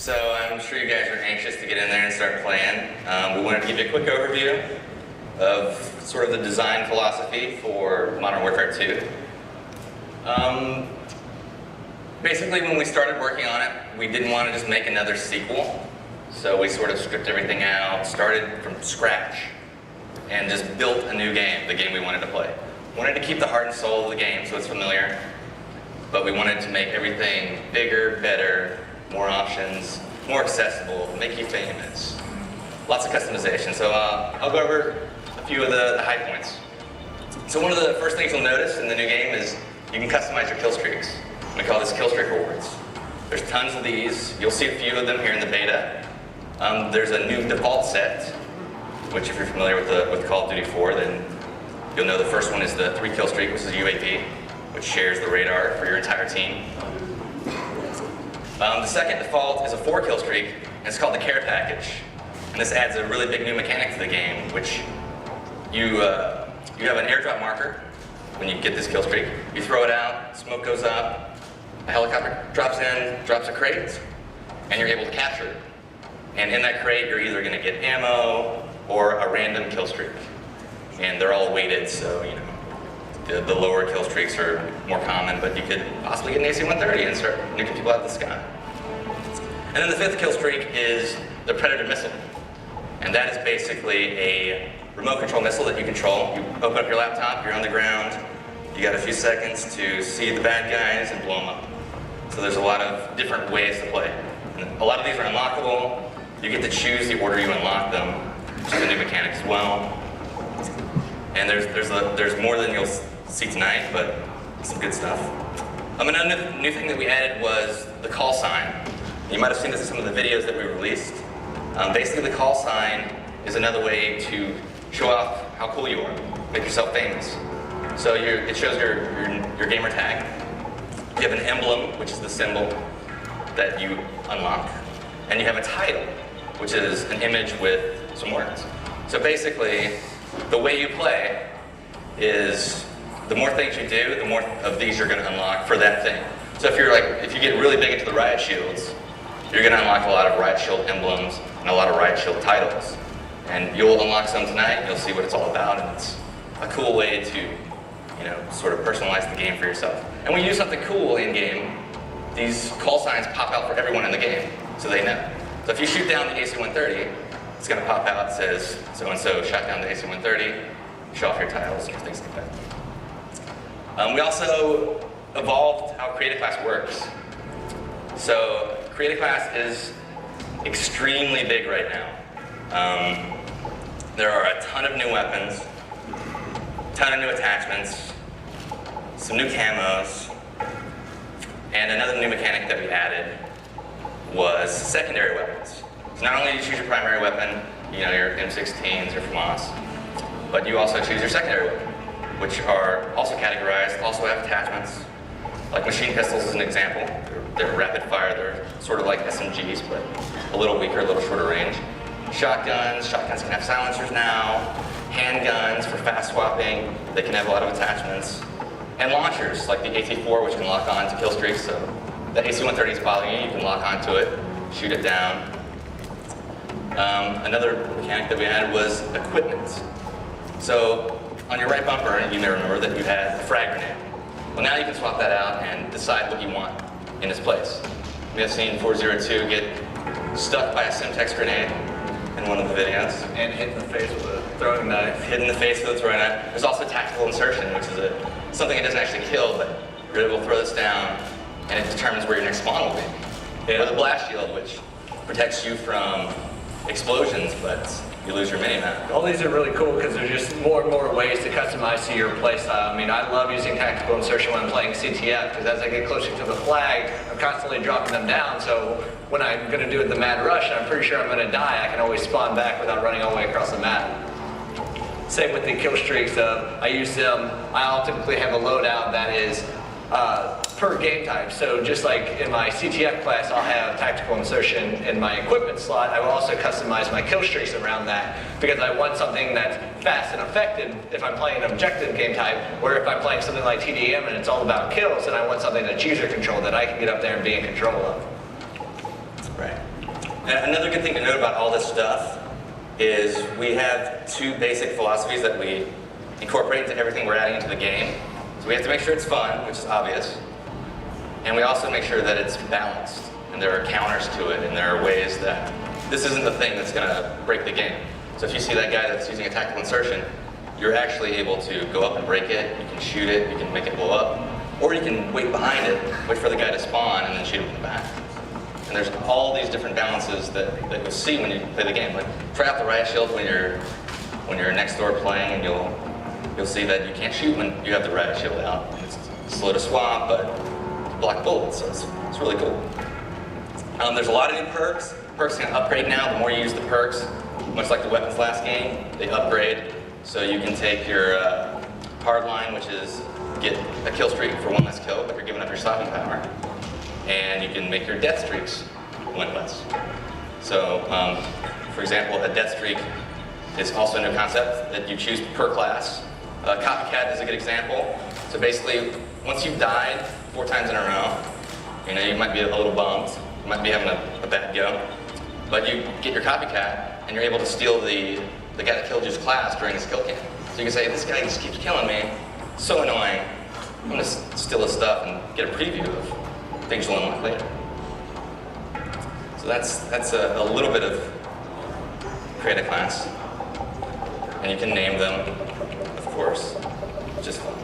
So I'm sure you guys are anxious to get in there and start playing. We wanted to give you a quick overview of sort of the design philosophy for Modern Warfare 2. Basically, when we started working on it, we didn't want to just make another sequel. So we sort of stripped everything out, started from scratch, and just built a new game, the game we wanted to play. Wanted to keep the heart and soul of the game so it's familiar, but we wanted to make everything bigger, better, more options, more accessible, make you famous. Lots of customization. So I'll go over a few of the high points. So one of the first things you'll notice in the new game is you can customize your kill streaks. We call this kill streak rewards. There's tons of these. You'll see a few of them here in the beta. There's a new default set, which if you're familiar with Call of Duty 4, then you'll know the first one is the 3 kill streak, which is UAV, which shares the radar for your entire team. The second default is a 4 kill streak, and it's called the care package. And this adds a really big new mechanic to the game, which you have an airdrop marker when you get this kill streak. You throw it out, smoke goes up, a helicopter drops in, drops a crate, and you're able to capture it. And in that crate, you're either going to get ammo or a random kill streak. And they're all weighted, so you know the lower kill streaks are more common, but you could possibly get an AC-130 and start nuking people out of the sky. And then the 5th kill streak is the Predator missile. And that is basically a remote control missile that you control. You open up your laptop, you're on the ground, you got a few seconds to see the bad guys and blow them up. So there's a lot of different ways to play. And a lot of these are unlockable. You get to choose the order you unlock them, which is a new mechanic as well. And there's more than you'll see tonight, but some good stuff. Another new thing that we added was the call sign. You might have seen this in some of the videos that we released. Basically, the call sign is another way to show off how cool you are, make yourself famous. So it shows your gamer tag. You have an emblem, which is the symbol that you unlock, and you have a title, which is an image with some words. So basically, the way you play is the more things you do, the more of these you're going to unlock for that thing. So if you get really big into the riot shields, you're going to unlock a lot of riot shield emblems and a lot of riot shield titles. And you'll unlock some tonight, and you'll see what it's all about, and it's a cool way to, sort of personalize the game for yourself. And when you do something cool in game, these call signs pop out for everyone in the game, so they know. So if you shoot down the AC-130, it's going to pop out, it says, so-and-so shot down the AC-130, show off your titles, and things like that. We also evolved how Creative Class works. So Creative Class is extremely big right now. There are a ton of new weapons, a ton of new attachments, some new camos, and another new mechanic that we added was secondary weapons. So not only do you choose your primary weapon, your M16s or FAMAS, but you also choose your secondary weapon, which are also categorized, also have attachments. Like machine pistols is an example. They're rapid fire, they're sort of like SMGs, but a little weaker, a little shorter range. Shotguns can have silencers now. Handguns for fast swapping, they can have a lot of attachments. And launchers, like the AT-4, which can lock on to kill streaks, so the AC-130 is following you, you can lock onto it, shoot it down. Another mechanic that we added was equipment. So on your right bumper, you may remember that you had a frag grenade. Well, now you can swap that out and decide what you want in its place. We have seen 402 get stuck by a Semtex grenade in one of the videos. And hit in the face with a throwing knife. Hit in the face with a throwing knife. There's also tactical insertion, which is something that doesn't actually kill, but you're able to throw this down, and it determines where your next spawn will be. Yeah. Or the blast shield, which protects you from explosions, but you lose your mini-map. All these are really cool because there's just more and more ways to customize to your playstyle. I mean, I love using tactical insertion when I'm playing CTF because as I get closer to the flag, I'm constantly dropping them down. So when I'm going to do the mad rush and I'm pretty sure I'm going to die, I can always spawn back without running all the way across the map. Same with the kill streaks. I use them. I typically have a loadout that is per game type. So just like in my CTF class, I'll have tactical insertion in my equipment slot. I will also customize my kill streaks around that because I want something that's fast and effective if I'm playing an objective game type, or if I'm playing something like TDM and it's all about kills, then I want something that's user control that I can get up there and be in control of. Right. And another good thing to note about all this stuff is we have two basic philosophies that we incorporate into everything we're adding into the game. So we have to make sure it's fun, which is obvious, and we also make sure that it's balanced, and there are counters to it, and there are ways that this isn't the thing that's going to break the game. So if you see that guy that's using a tactical insertion, you're actually able to go up and break it, you can shoot it, you can make it blow up, or you can wait behind it, wait for the guy to spawn, and then shoot him in the back. And there's all these different balances that you'll see when you play the game. Like, try out the riot shield when you're next door playing, and you'll see that you can't shoot when you have the riot shield out. It's slow to swap, but block bullets, so it's really cool. There's a lot of new perks. Perks can upgrade now. The more you use the perks, much like the weapons last game, they upgrade. So you can take your hard line, which is get a kill streak for one less kill, but you're giving up your stopping power. And you can make your death streaks one less. So, for example, a death streak is also a new concept that you choose per class. Copycat is a good example. So basically, once you've died 4 times in a row, you might be a little bummed, you might be having a bad go, but you get your copycat, and you're able to steal the guy that killed you's class during his kill cam. So you can say, this guy just keeps killing me, so annoying, I'm gonna steal his stuff and get a preview of things you'll unlock later. So that's a little bit of create a class, and you can name them, of course, just fun.